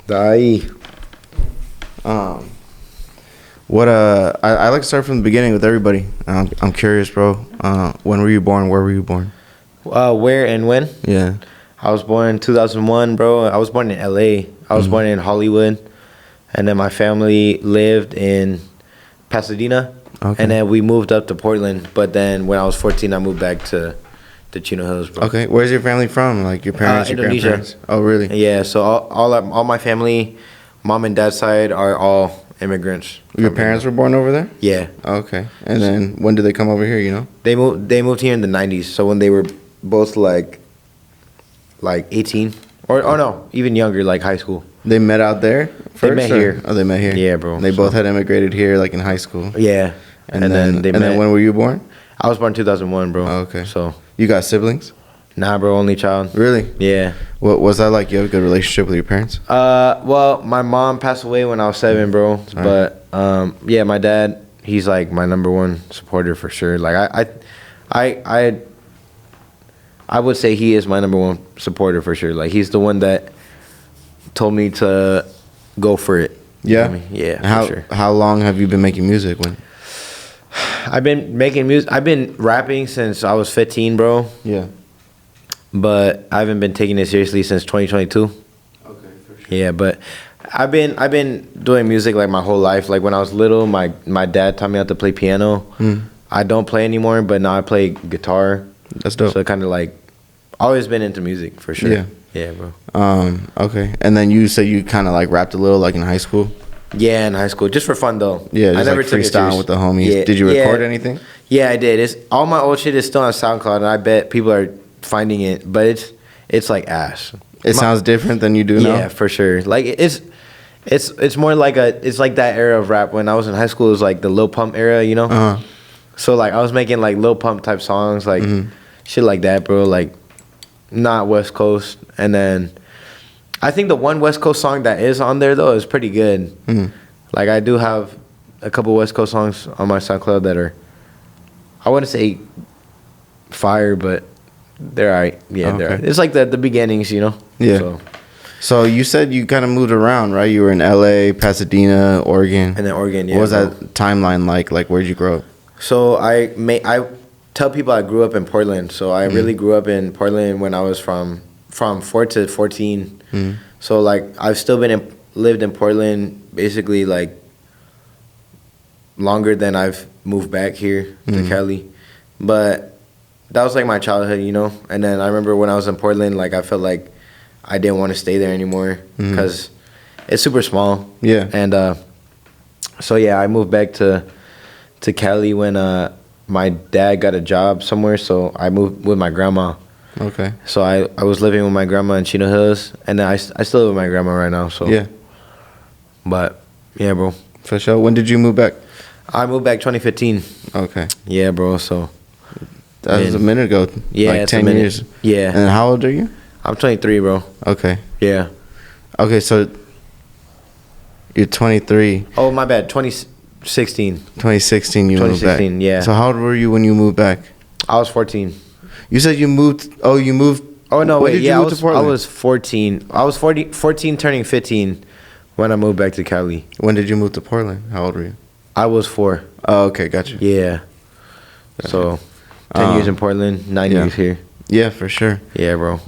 Dai. What I like to start from the beginning with everybody. I'm curious, bro. When were you born? Where were you born? Where and when? Yeah. I was born in 2001, bro. I was born in LA. I was born in Hollywood. And then my family lived in Pasadena. Okay. And then we moved up to Portland. But then when I was 14, I moved back to the Chino Hills, bro. Okay. Where's your family from? Like your parents, your Indonesia. grandparents? Oh, really? Yeah, so all my family, mom and dad's side, are all immigrants. Your parents were born over there? Yeah. Okay. And then when did they come over here, you know? They moved here in the 90s. So when they were both like 18 or no, even younger, like high school. They met out there first? They met here. Oh, they met here. Yeah, bro. They both had immigrated here like in high school. Yeah. And then when were you born? I was born 2001, bro. Oh, okay. So You got siblings? nah, bro, only child. Really? Yeah. What was that like? You have a good relationship with your parents? Well, my mom passed away when I was 7, bro. But yeah, my dad, he's like my number one supporter for sure. Like I would say he is my number one supporter for sure. Like he's the one that told me to go for it. You know Yeah. what I mean? Yeah, for sure. How long have you been making music? When? I've been making music. I've been rapping since I was 15, bro. Yeah. But I haven't been taking it seriously since 2022. Okay, for sure. Yeah, but I've been doing music like my whole life. Like when I was little, my dad taught me how to play piano. I don't play anymore, but now I play guitar. That's dope. So kind of like always been into music for sure. Yeah. Yeah, bro. Okay. And then you said you kind of like rapped a little like in high school? Yeah, in high school, just for fun though. Yeah, just I never like took it freestyling serious. with the homies. Yeah, Did you record yeah. anything? Yeah, I did. It's all my old shit is still on SoundCloud, and I bet people are finding it, but it's like ass. It sounds different than you do now? Yeah, for sure. Like it's more like it's like that era of rap. When I was in high school, it was like the Lil Pump era, you know. Uh-huh. So like I was making like Lil Pump type songs, like shit like that, bro. Like not West Coast, and then I think the one West Coast song that is on there though is pretty good. Like I do have a couple West Coast songs on my SoundCloud that are, I wouldn't say fire, but they're alright. Yeah, Okay. they're alright. It's like the beginnings, you know. Yeah. So you said you kind of moved around, right? You were in LA, Pasadena, Oregon. And then Oregon, yeah. What was bro. that timeline like? Like, where'd you grow up? So I tell people I grew up in Portland. So I really grew up in Portland when I was from 4 to 14. So like I've still lived in Portland basically like longer than I've moved back here to Cali. But that was like my childhood, you know. And then I remember when I was in Portland, like I felt like I didn't want to stay there anymore because it's super small. Yeah. And so yeah, I moved back to Cali when my dad got a job somewhere. So I moved with my grandma. Okay. So I was living with my grandma in Chino Hills, and then I still live with my grandma right now. So Yeah. But yeah, bro. For sure. When did you move back? I moved back 2015. Okay. Yeah, bro. So That was a minute ago. yeah, Like it's 10 a minute. years. Yeah. And how old are you? I'm 23, bro. Okay. Yeah. Okay, so you're 23. Oh, my bad. 2016. 2016 you moved back. 2016, yeah. So how old were you when you moved back? I was 14. You said you moved. Oh, you moved. Oh no, when wait. did Yeah, you move to I Portland? was 14. I was 14 turning 15 when I moved back to Cali. When did you move to Portland? How old were you? I was 4. Oh, okay, gotcha. Yeah. So 10 years in Portland, 9 yeah. years here. Yeah, for sure. Yeah, bro.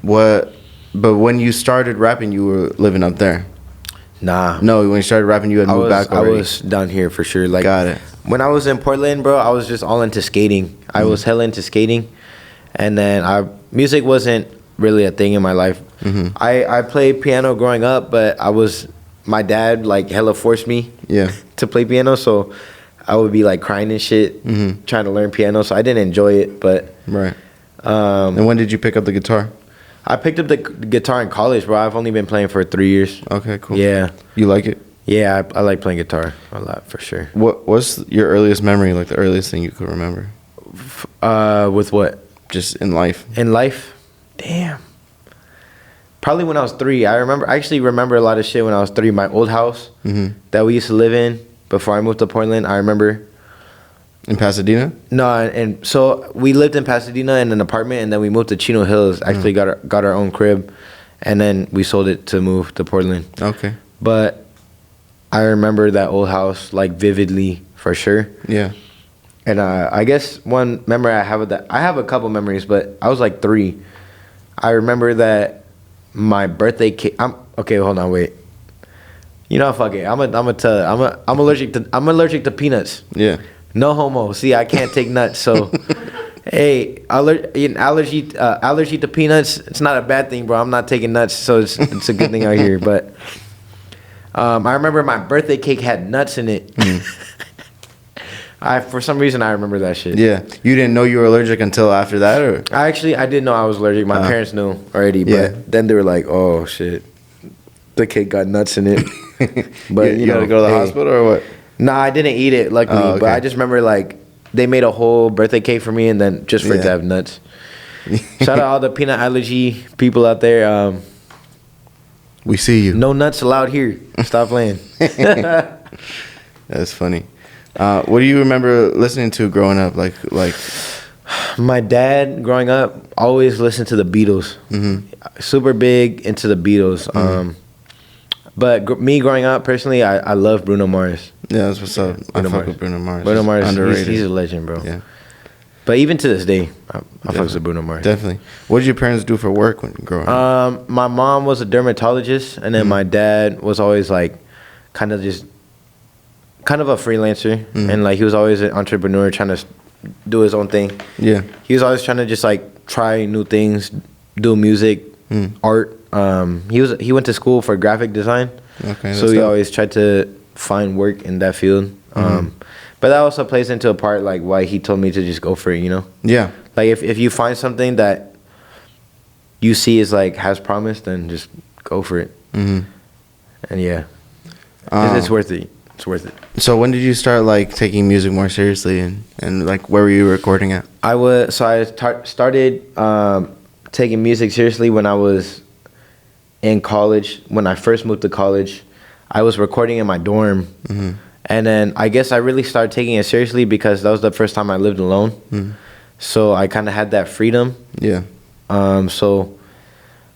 But when you started rapping, you were living up there. Nah. No, when you started rapping, you had moved back I already. was down here for sure. Like, Got it. When I was in Portland, bro, I was just all into skating. I was hella into skating, and then music wasn't really a thing in my life. I played piano growing up, but my dad like hella forced me Yeah. to play piano, so I would be like crying and shit trying to learn piano. So I didn't enjoy it, but Right. And when did you pick up the guitar? I picked up the guitar in college, bro. I've only been playing for 3 years. Okay, cool. Yeah. You like it? Yeah, I like playing guitar a lot for sure. What's your earliest memory, like the earliest thing you could remember? With what? Just in life. In life? Damn. Probably when I was 3. I actually remember a lot of shit when I was 3. My old house that we used to live in before I moved to Portland, I remember. In Pasadena? No, and so we lived in Pasadena in an apartment, and then we moved to Chino Hills. Actually got our own crib. and then we sold it to move to Portland. Okay. But I remember that old house like vividly for sure. Yeah. And I guess one memory I have of that, I have a couple memories, but I was like 3. I remember that my birthday cake. Okay. Hold on, wait. You know, fuck it. I'm allergic to peanuts. Yeah. No homo. See, I can't take nuts. So, hey, allergy to peanuts. It's not a bad thing, bro. I'm not taking nuts, so it's a good thing out here. But I remember my birthday cake had nuts in it. For some reason I remember that shit. Yeah. You didn't know you were allergic until after that, or? I didn't know I was allergic. My parents knew already, but then they were like, "Oh shit, the cake got nuts in it." But you gotta go to the hospital or what? Nah, I didn't eat it, luckily. Oh, okay. But I just remember like they made a whole birthday cake for me, and then just for it to have nuts. Shout out all the peanut allergy people out there. We see you. No nuts allowed here. Stop playing. That's funny. What do you remember listening to growing up? Like My dad, growing up, always listened to the Beatles. Super big into the Beatles. But me growing up, personally, I love Bruno Mars. Yeah, that's what's up. I fuck with Bruno Mars. Bruno Mars, underrated. he's a legend, bro. Yeah. But even to this day, I fuck with Bruno Mars. Definitely. What did your parents do for work when growing up? My mom was a dermatologist, and then my dad was always like kind of a freelancer, and like he was always an entrepreneur trying to do his own thing. Yeah. He was always trying to just like try new things, do music, art. He went to school for graphic design. Okay. So he always tried to find work in that field. But that also plays into a part like why he told me to just go for it, you know? Yeah. Like if you find something that you see is like has promise, then just go for it. And yeah, it's worth it. It's worth it. So when did you start like taking music more seriously, and like where were you recording at? I started taking music seriously when I was in college. When I first moved to college, I was recording in my dorm, and then I guess I really started taking it seriously because that was the first time I lived alone. So I kind of had that freedom. Yeah. So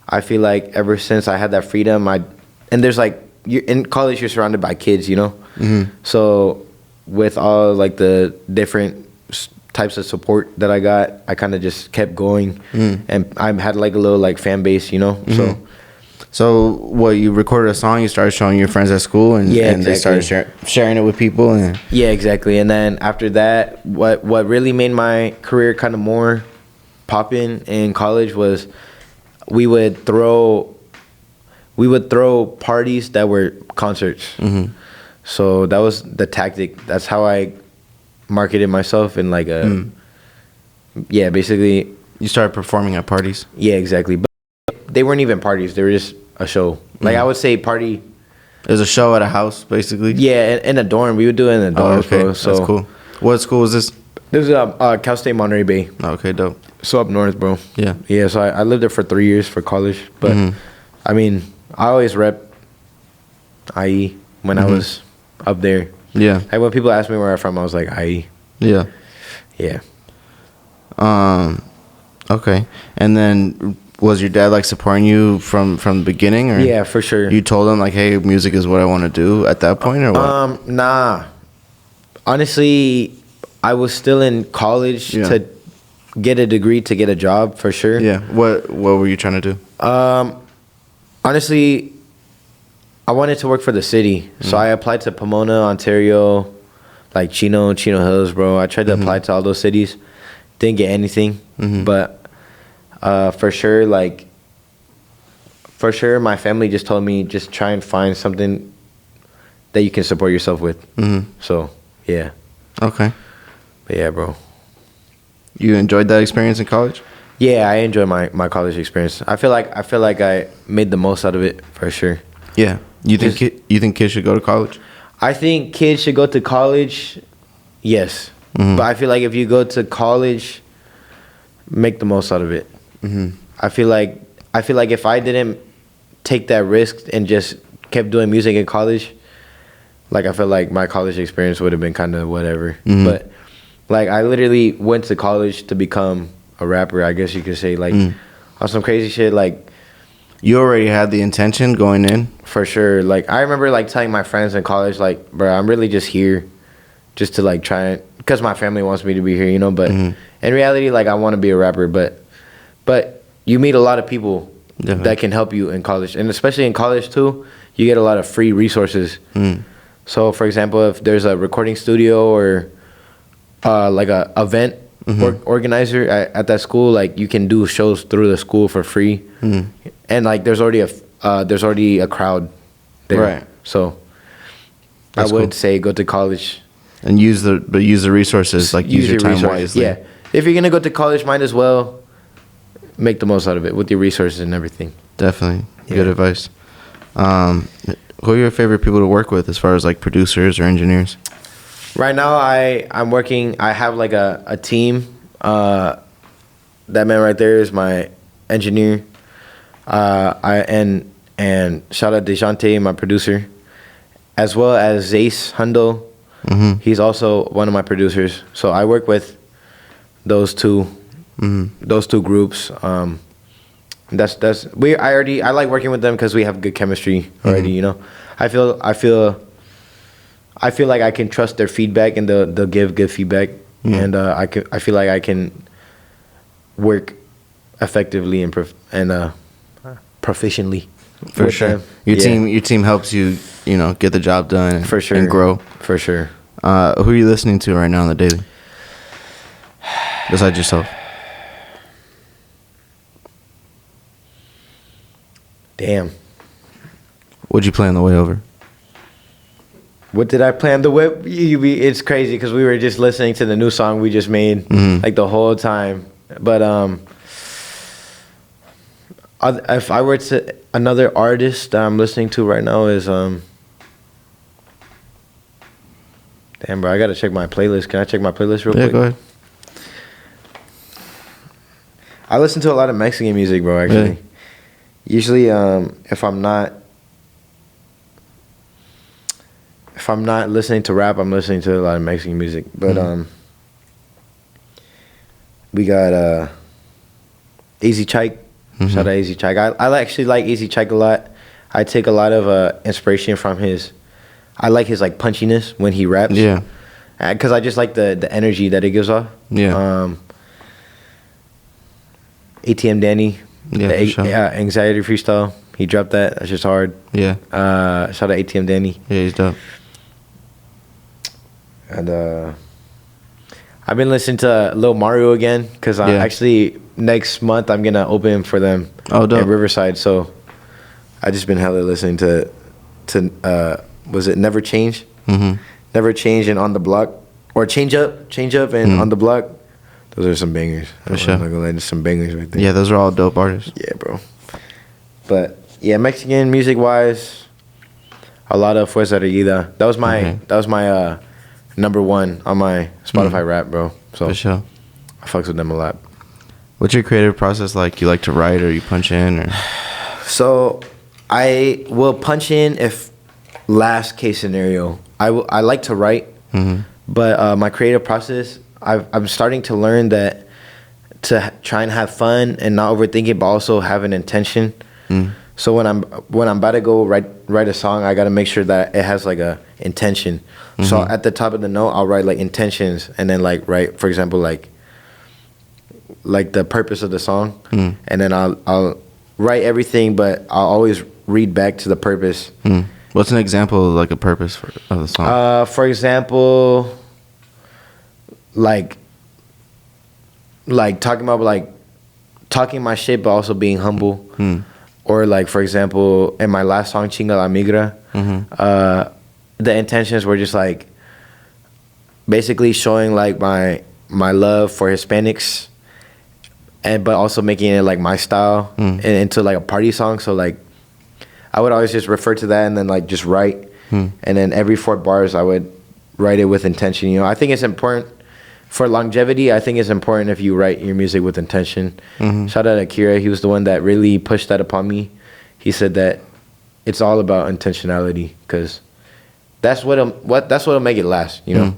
I feel like ever since I had that freedom, and there's like in college you're surrounded by kids, you know. So with all like the different types of support that I got, I kind of just kept going, and I had like a little like fan base, you know. So what, you recorded a song, you started showing your friends at school, and they started sharing it with people, and yeah, exactly. And then after that, what really made my career kind of more poppin' in college was we would throw parties that were concerts. So that was the tactic. That's how I marketed myself in like a yeah, basically. you started performing at parties. Yeah, exactly. But they weren't even parties. They were just a show. Like I would say party. It was a show at a house, basically. Yeah, in a dorm. We would do it in a dorm. okay. Bro. So that's cool. What school was this? This is Cal State Monterey Bay. Okay, dope. So up north, bro. Yeah. Yeah, so I lived there for 3 years for college. But, I mean, I always rep IE when I was up there. Yeah. Like, when people ask me where I'm from, I was like, IE. Yeah. Yeah. Okay. And then was your dad, like, supporting you from the beginning? Or Yeah, for sure. you told him, like, hey, music is what I want to do at that point, or what? Nah. Honestly, I was still in college to get a degree to get a job, for sure. Yeah. What were you trying to do? Honestly, I wanted to work for the city. So I applied to Pomona, Ontario, like Chino Hills, bro. I tried to apply to all those cities. Didn't get anything. But for sure, my family just told me just try and find something that you can support yourself with. So, yeah. Okay. But yeah, bro. You enjoyed that experience in college? Yeah, I enjoy my college experience. I feel like I made the most out of it, for sure. Yeah. You think kids should go to college? I think kids should go to college, yes. But I feel like if you go to college, make the most out of it. I feel like if I didn't take that risk and just kept doing music in college, like I feel like my college experience would have been kind of whatever. But like I literally went to college to become a rapper, I guess you could say, like on some crazy shit. Like You already had the intention going in. For sure. Like, I remember, like, telling my friends in college, like, bro, I'm really just here just to, like, try it. Because my family wants me to be here, you know? But in reality, like, I want to be a rapper. But you meet a lot of people that can help you in college. And especially in college, too, you get a lot of free resources. So, for example, if there's a recording studio or, like, a event organizer at that school, like, you can do shows through the school for free. And, like, there's already a crowd there. Right. So That's I would cool. say go to college And use the resources, like use your time resources. wisely. Yeah. If you're gonna go to college, might as well make the most out of it with your resources and everything. Definitely. Yeah. Good advice. Who are your favorite people to work with as far as like producers or engineers? Right now, I'm working. I have like a team. That man right there is my engineer. And shout out DeJounte, my producer, as well as Zace Hundo. He's also one of my producers. So I work with those two groups. I like working with them because we have good chemistry already. You know, I feel like I can trust their feedback and they'll give good feedback, and I feel like I can work effectively and proficiently. For with sure. them. Your team helps you, get the job done For sure. and grow. For sure. Who are you listening to right now on the daily? Besides yourself. Damn. What'd you play on the way over? What did I play on the whip? It's crazy because we were just listening to the new song we just made like the whole time. But if I were to another artist that I'm listening to right now is damn, bro, I gotta check my playlist. Can I check my playlist real quick? Yeah, go ahead. I listen to a lot of Mexican music, bro. Actually, Really? usually if I'm not listening to rap, I'm listening to a lot of Mexican music. But we got Easy Chike. Shout out Easy Chike. I actually like Easy Chike a lot. I take a lot of inspiration from his. I like his like punchiness when he raps. Yeah. Because I just like the energy that it gives off. Yeah. ATM Danny. Yeah, for sure. Anxiety Freestyle. He dropped that. That's just hard. Yeah. Shout out ATM Danny. Yeah, he's dope. And I've been listening to Lil Mario again because actually next month I'm gonna open for them. Oh, dope. In Riverside. So I just been hella listening to was it Never Change? Never Change and On the Block, or Change Up and On the Block. Those are some bangers. For sure. I'm not gonna lie, there's some bangers right there. Yeah, those are all dope artists. Yeah, bro. But yeah, Mexican music wise, a lot of Fuerza Regida. That was my number one on my Spotify rap, bro. So For sure. I fucks with them a lot. What's your creative process like? You like to write or you punch in or? So I will punch in if last case scenario. I like to write, but my creative process, I'm starting to learn that to try and have fun and not overthink it, but also have an intention. So when I'm about to go write a song, I got to make sure that it has like a intention. So at the top of the note, I'll write like intentions, and then like write, for example, like the purpose of the song, and then I'll write everything, but I'll always read back to the purpose. What's an example of like a purpose of the song? For example, like talking about like talking my shit, but also being humble. Or like, for example, in my last song, Chinga la Migra, the intentions were just like basically showing like my love for Hispanics, but also making it like my style and into like a party song. So like I would always just refer to that and then like just write, and then every 4 bars I would write it with intention. You know, I think it's important for longevity. I think it's important if you write your music with intention. Shout out to Akira. He was the one that really pushed that upon me. He said that it's all about intentionality, because that's what'll make it last. You know,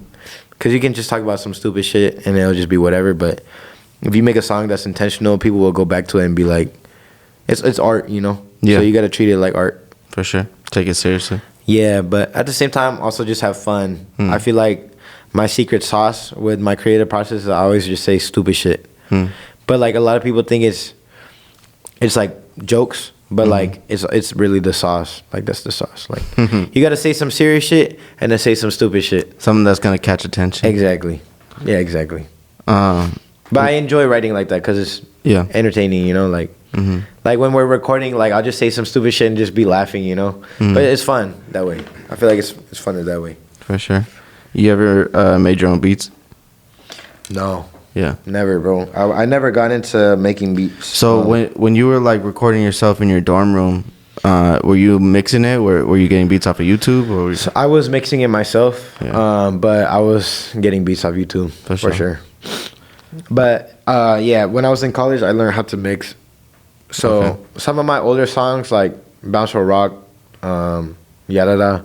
because you can just talk about some stupid shit and it'll just be whatever. But if you make a song that's intentional, people will go back to it and be like, it's art. You know, Yeah. So you got to treat it like art. For sure. Take it seriously. Yeah, but at the same time, also just have fun. I feel like my secret sauce with my creative process is I always just say stupid shit. But like a lot of people think it's like jokes, but like it's really the sauce. Like that's the sauce. Like you got to say some serious shit and then say some stupid shit. Something that's gonna catch attention. Exactly. Yeah, exactly. But I enjoy writing like that because it's entertaining, you know, like like when we're recording, like I'll just say some stupid shit and just be laughing, you know. But it's fun that way. I feel like it's funner that way. For sure. You ever made your own beats? No. Yeah. Never, bro. I never got into making beats. So when you were like recording yourself in your dorm room, were you mixing it? Were you getting beats off of YouTube? Or So I was mixing it myself, Yeah. but I was getting beats off YouTube for sure. But yeah, when I was in college, I learned how to mix. So some of my older songs, like Bounce or Rock, Yadada,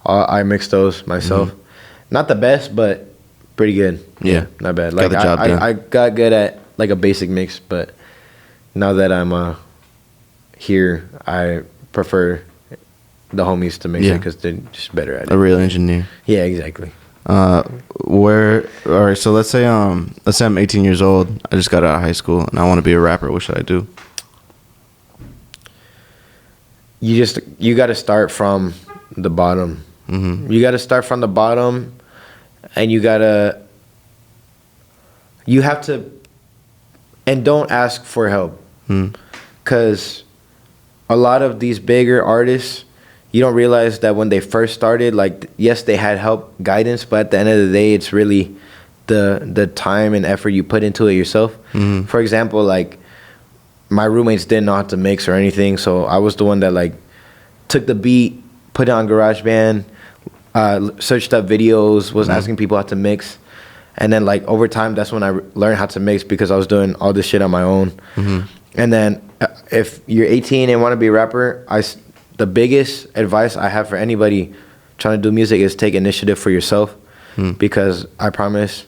I mixed those myself. Not the best, but pretty good. Yeah. Not bad. Got Like the job done. I got good at like a basic mix, but now that I'm here, I prefer the homies to mix it because they're just better at it. A real engineer. Yeah, exactly. All right, so let's say I'm 18 years old. I just got out of high school and I want to be a rapper. What should I do? You got to start from the bottom. You got to start from the bottom, and you have to, and don't ask for help, because a lot of these bigger artists, you don't realize that when they first started, like, yes, they had help, guidance, but at the end of the day, it's really the time and effort you put into it yourself. For example, like, my roommates didn't know how to mix or anything, so I was the one that, like, took the beat, put it on GarageBand, searched up videos, was asking people how to mix, and then, like, over time, that's when I learned how to mix because I was doing all this shit on my own. And then if you're 18 and want to be a rapper, the biggest advice I have for anybody trying to do music is take initiative for yourself, because I promise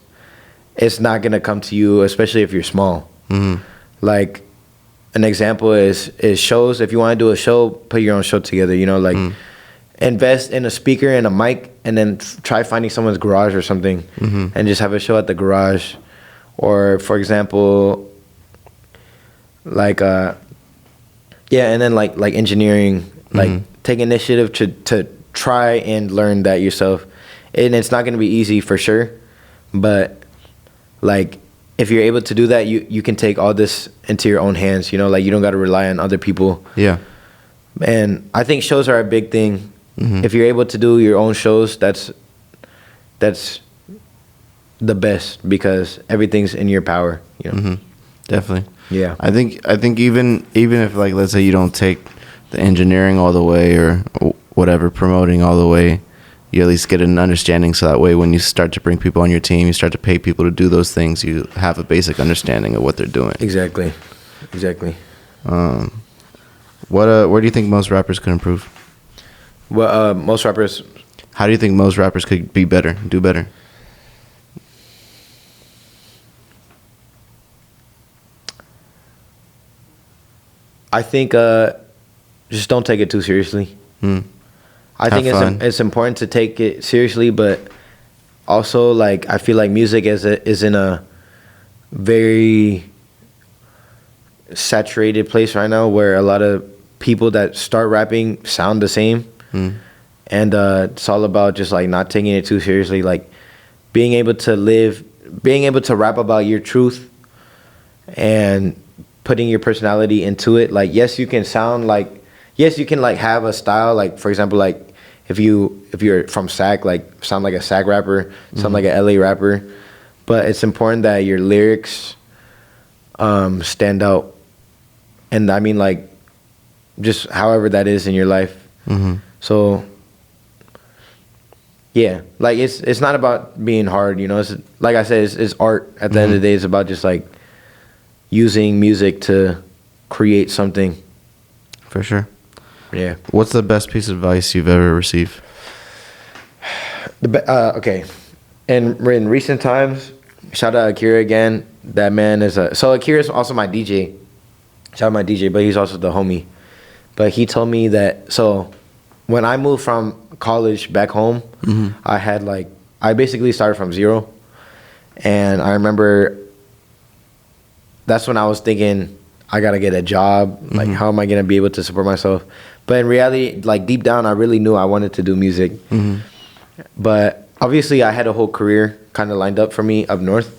it's not going to come to you, especially if you're small. Like, an example is shows. If you want to do a show, put your own show together, you know, like invest in a speaker and a mic, and then try finding someone's garage or something and just have a show at the garage. Or, for example, like, and then like engineering, like take initiative to try and learn that yourself. And it's not going to be easy for sure, but like, if you're able to do that, you can take all this into your own hands, you know, like you don't got to rely on other people. Yeah. And I think shows are a big thing. If you're able to do your own shows, that's the best, because everything's in your power, you know. Definitely. Yeah. I think even if, like, let's say you don't take the engineering all the way or whatever, promoting all the way, you at least get an understanding, so that way when you start to bring people on your team, you start to pay people to do those things, you have a basic understanding of what they're doing. Exactly. Where do you think most rappers could improve? Well, most rappers. How do you think most rappers could be better, do better? I think just don't take it too seriously. I think it's important to take it seriously, but also, like, I feel like music is in a very saturated place right now, where a lot of people that start rapping sound the same. And it's all about just, like, not taking it too seriously, like being able to rap about your truth and putting your personality into it. Like, yes, you can have a style, like, for example, like, if you're from SAC, like, sound like a SAC rapper, sound like a LA rapper, but it's important that your lyrics stand out. And I mean, like, just however that is in your life. So yeah, like, it's not about being hard, you know. It's, like I said, it's art. At the end of the day, it's about just, like, using music to create something. For sure. Yeah. What's the best piece of advice you've ever received? Okay. In recent times, shout out Akira again. That man is so Akira is also my DJ. Shout out my DJ, but he's also the homie. but he told me that. So when I moved from college back home, I had like I basically started from zero, and I remember that's when I was thinking I gotta get a job. Like, how am I gonna be able to support myself? But in reality, like deep down, I really knew I wanted to do music. But obviously, I had a whole career kind of lined up for me up north.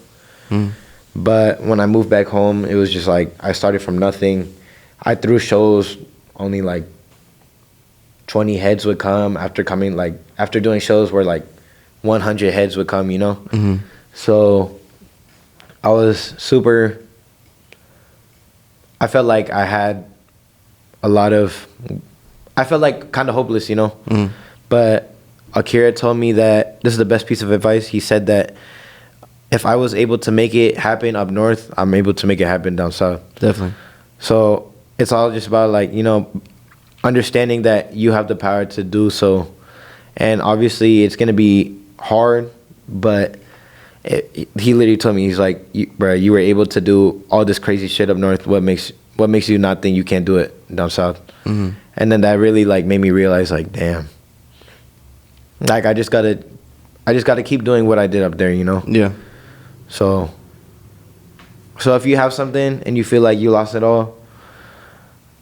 But when I moved back home, it was just like I started from nothing. I threw shows, only like 20 heads would come after doing shows where like 100 heads would come, you know? So I was I felt like I had I felt like kind of hopeless, you know? But Akira told me that this is the best piece of advice. He said that if I was able to make it happen up north, I'm able to make it happen down south. Definitely. So it's all just about like, you know, understanding that you have the power to do so. And obviously it's going to be hard, but he literally told me, he's like, bro, you were able to do all this crazy shit up north. What makes you not think you can't do it down south? And then that really like made me realize like, damn, like I just gotta keep doing what I did up there, you know? Yeah. So if you have something and you feel like you lost it all,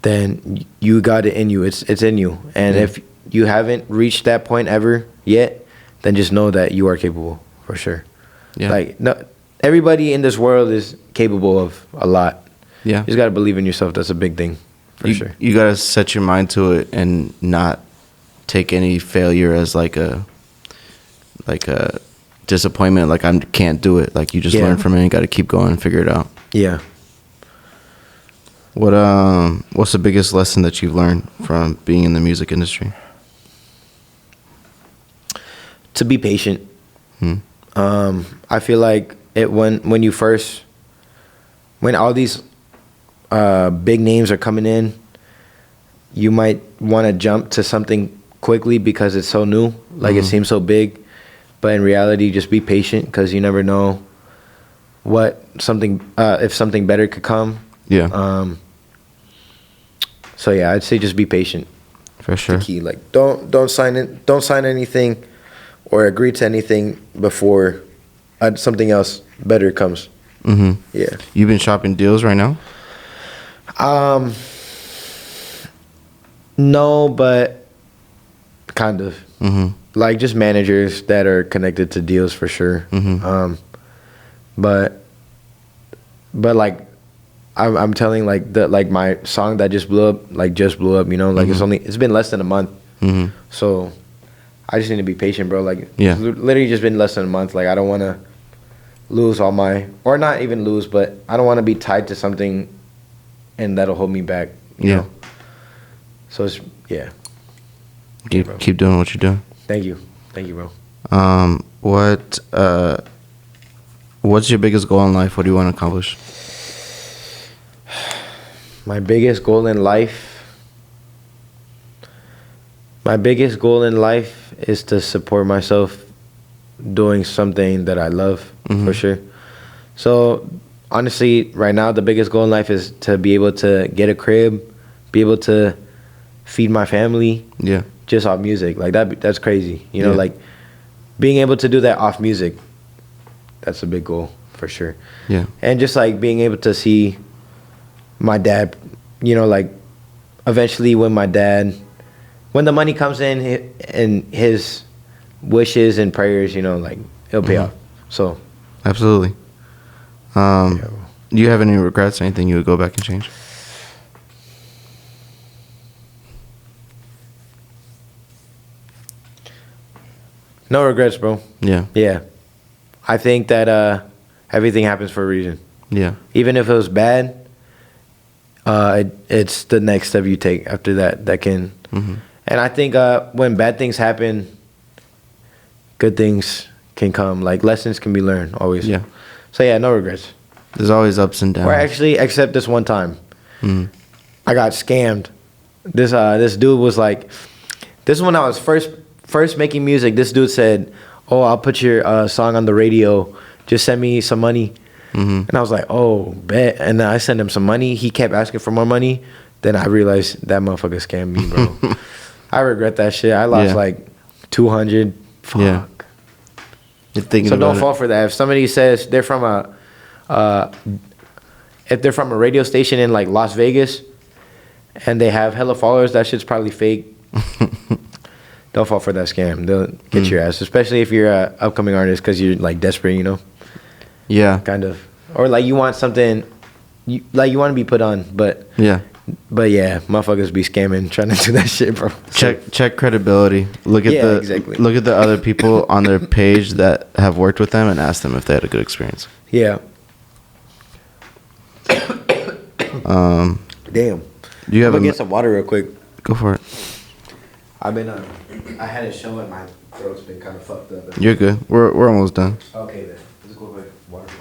then you got it in you. It's in you. And if you haven't reached that point ever yet, then just know that you are capable for sure. Yeah. Like, no, everybody in this world is capable of a lot. Yeah. You just got to believe in yourself. That's a big thing for sure. You got to set your mind to it and not take any failure as like a disappointment. Like, I can't do it. Like, you just learn from it and you got to keep going and figure it out. Yeah. What's the biggest lesson that you've learned from being in the music industry? To be patient. I feel like when all these big names are coming in, you might want to jump to something quickly because it's so new, like it seems so big. But in reality, just be patient because you never know if something better could come. Yeah. So yeah, I'd say just be patient. For sure. The key, like don't sign anything or agree to anything before something else better comes. Yeah. You've been shopping deals right now? No, but kind of. Like just managers that are connected to deals for sure. But like I'm telling like my song that just blew up, you know, like it's been less than a month. So I just need to be patient, bro. Like it's literally just been less than a month. Like I don't want to lose or not even lose, but I don't want to be tied to something and that'll hold me back. You know? So it's Keep doing what you're doing. Thank you, bro. What's your biggest goal in life? What do you want to accomplish? My biggest goal in life is to support myself doing something that I love, for sure. So honestly, right now, the biggest goal in life is to be able to get a crib, be able to feed my family. Yeah. Just off music. Like that's crazy. You know, like being able to do that off music, that's a big goal for sure. Yeah. And just like being able to see my dad, you know, like eventually when the money comes in and his wishes and prayers, you know, like it'll pay off. So absolutely. Do you have any regrets? Anything you would go back and change? No regrets, bro. Yeah. I think that everything happens for a reason. Yeah. Even if it was bad, it's the next step you take after that can. And I think when bad things happen, good things can come. Like lessons can be learned always. Yeah. So yeah, no regrets. There's always ups and downs. Or actually, except this one time, I got scammed. This dude was like, this is when I was first making music. This dude said, "Oh, I'll put your song on the radio. Just send me some money." And I was like, "Oh, bet." And then I sent him some money. He kept asking for more money. Then I realized that motherfucker scammed me, bro. I regret that shit. I lost like 200. Fuck. Yeah. You're thinking So about don't fall for that. If somebody says they're from if they're from a radio station in like Las Vegas and they have hella followers, that shit's probably fake. Don't fall for that scam. They'll get your ass, especially if you're a upcoming artist because you're like desperate, you know? Yeah. Kind of. Or like you want something, you want to be put on, but Yeah. Motherfuckers be scamming, trying to do that shit, bro. Check credibility. Look at look at the other people on their page that have worked with them and ask them if they had a good experience. Yeah. Damn. Do you have I'm gonna get some water real quick. Go for it. I've been I had a show and my throat's been kind of fucked up. You're good. We're almost done. Okay then. Let's go with water.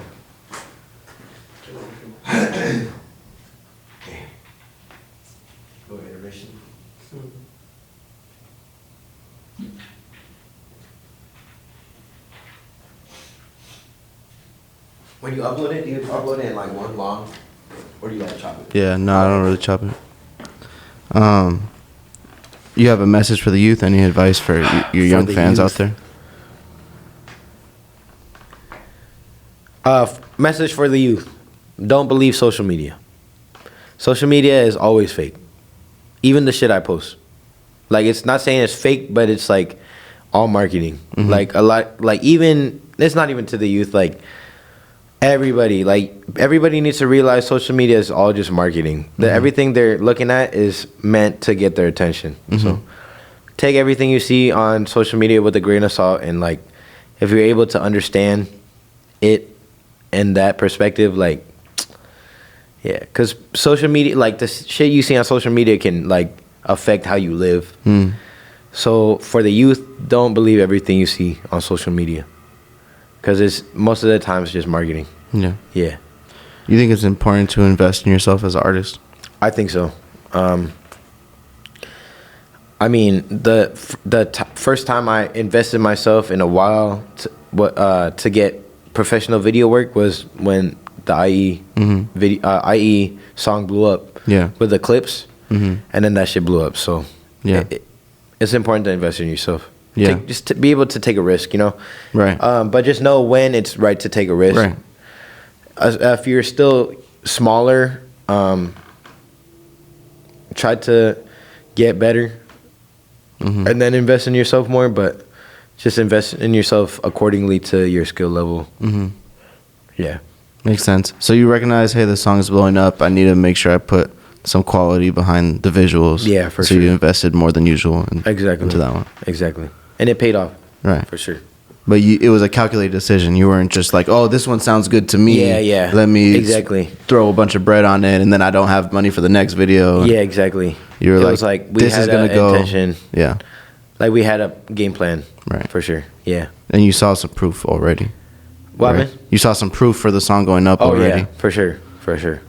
Go intermission. When you upload it, do you upload it in like one long, or do you like chop it? Yeah, no, I don't really chop it. You have a message for the youth? Any advice for your young fans out there? Message for the youth. Don't believe social media. Social media is always fake. Even the shit I post. Like, it's not saying it's fake, but it's like all marketing. Mm-hmm. Like a lot, like even, it's not even to the youth, like everybody needs to realize social media is all just marketing. Mm-hmm. Everything they're looking at is meant to get their attention. Mm-hmm. So take everything you see on social media with a grain of salt, and like, if you're able to understand it in that perspective, like, yeah, because social media, like the shit you see on social media can like affect how you live. So for the youth, don't believe everything you see on social media, because it's most of the time it's just marketing. Yeah. Yeah. You think it's important to invest in yourself as an artist? I think so. I mean, the first time I invested myself in a while to get professional video work was when the IE song blew up. Yeah. With the clips, Mm-hmm. and then that shit blew up. So Yeah. it's important to invest in yourself. Yeah. Just to be able to take a risk, you know. Right. But just know when it's right to take a risk. Right. If you're still smaller, try to get better, and then invest in yourself more. But just invest in yourself accordingly to your skill level. Yeah. Makes sense. So you recognize, hey, the song is blowing up. I need to make sure I put some quality behind the visuals. Yeah, for so sure. you invested more than usual Exactly. into that one. Exactly. And it paid off. Right. For sure. But it was a calculated decision. You weren't just like, oh, this one sounds good to me. Yeah. Let me exactly throw a bunch of bread on it, and then I don't have money for the next video. Yeah, exactly. You were It like, was like we this had is going to a go. intention. Yeah. Like we had a game plan. Right. For sure. Yeah. And you saw some proof already. What, right? man? You saw some proof for the song going up already. Yeah, for sure. For sure.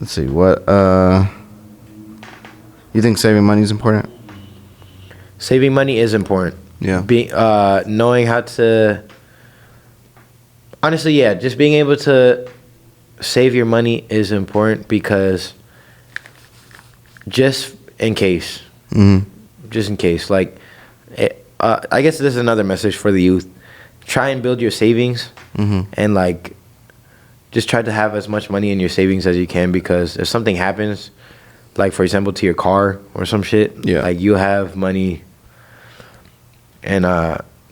Let's see, what you think saving money is important? Saving money is important. Yeah. Knowing how to, honestly, yeah, just being able to save your money is important, because just in case, like, I guess this is another message for the youth. Try and build your savings, and like, just try to have as much money in your savings as you can, because if something happens, like for example to your car or some shit, like you have money, and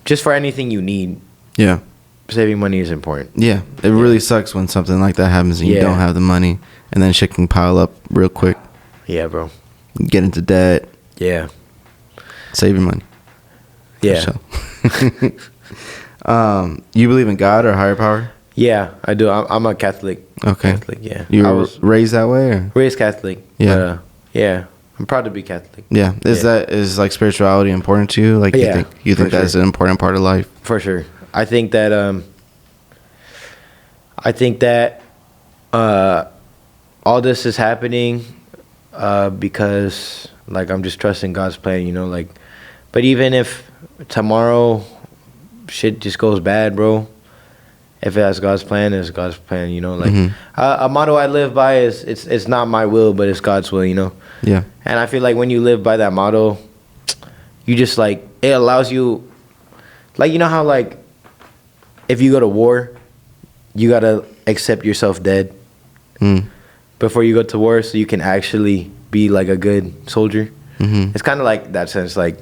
just for anything you need. Yeah. Saving money is important. Yeah. It really sucks when something like that happens and you don't have the money, and then shit can pile up real quick. Yeah, bro. Get into debt. Yeah. Save your money. Yeah. You believe in God or higher power? Yeah, I do. I'm a Catholic. Okay. Catholic, yeah. You were raised that way, or? Raised Catholic. Yeah. But, yeah. I'm proud to be Catholic. Yeah. Is like spirituality important to you? Like, you think that's an important part of life? For sure. I think that all this is happening because like I'm just trusting God's plan, you know, like, but even if tomorrow shit just goes bad, bro, if it has God's plan, it's God's plan. You know, like Mhm. a motto I live by is it's not my will, but it's God's will. You know. Yeah. And I feel like when you live by that motto, you just like it allows you, like you know how like if you go to war, you gotta accept yourself dead before you go to war, so you can actually be like a good soldier. Mm-hmm. It's kind of like that sense. Like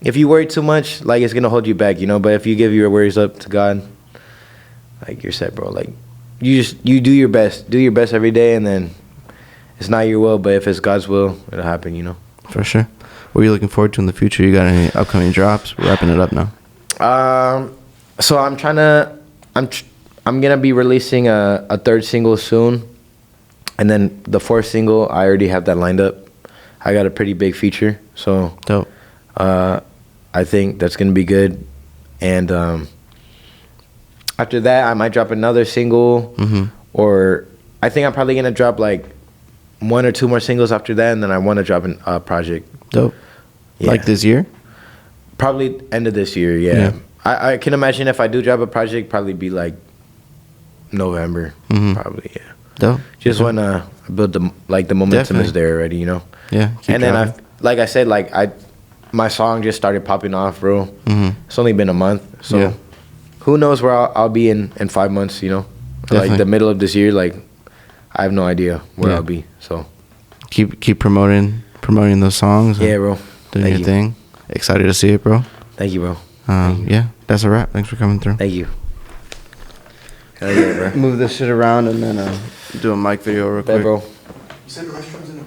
if you worry too much, like it's gonna hold you back, you know. But if you give your worries up to God, like you're set, bro. Like you do your best every day, and then it's not your will, but if it's God's will, it'll happen, you know. For sure. What are you looking forward to in the future? You got any upcoming drops? We're wrapping it up now. So I'm gonna be releasing a third single soon, and then the fourth single I already have that lined up. I got a pretty big feature, so Dope. I think that's gonna be good. And after that, I might drop another single, or I think I'm probably gonna drop like 1 or 2 more singles after that, and then I want to drop a project. Dope. Yeah. Like this year? Probably end of this year. Yeah. I can imagine if I do drop a project, probably be like November. Probably. Yeah. Dope. Just when I build the momentum Definitely. is there already, you know. Yeah. And then like I said, my song just started popping off, bro. It's only been a month, so Yeah. who knows where I'll be in 5 months, you know. Definitely. Like the middle of this year, like I have no idea where Yeah. I'll be. So keep promoting those songs. yeah, bro. Doing Thank your you. thing. Excited to see it, bro. Thank you, bro. Yeah, that's a wrap. Thanks for coming through. Thank you. Hell yeah, bro. Move this shit around and then do a mic video real Bet, quick. bro. You said the restrooms in the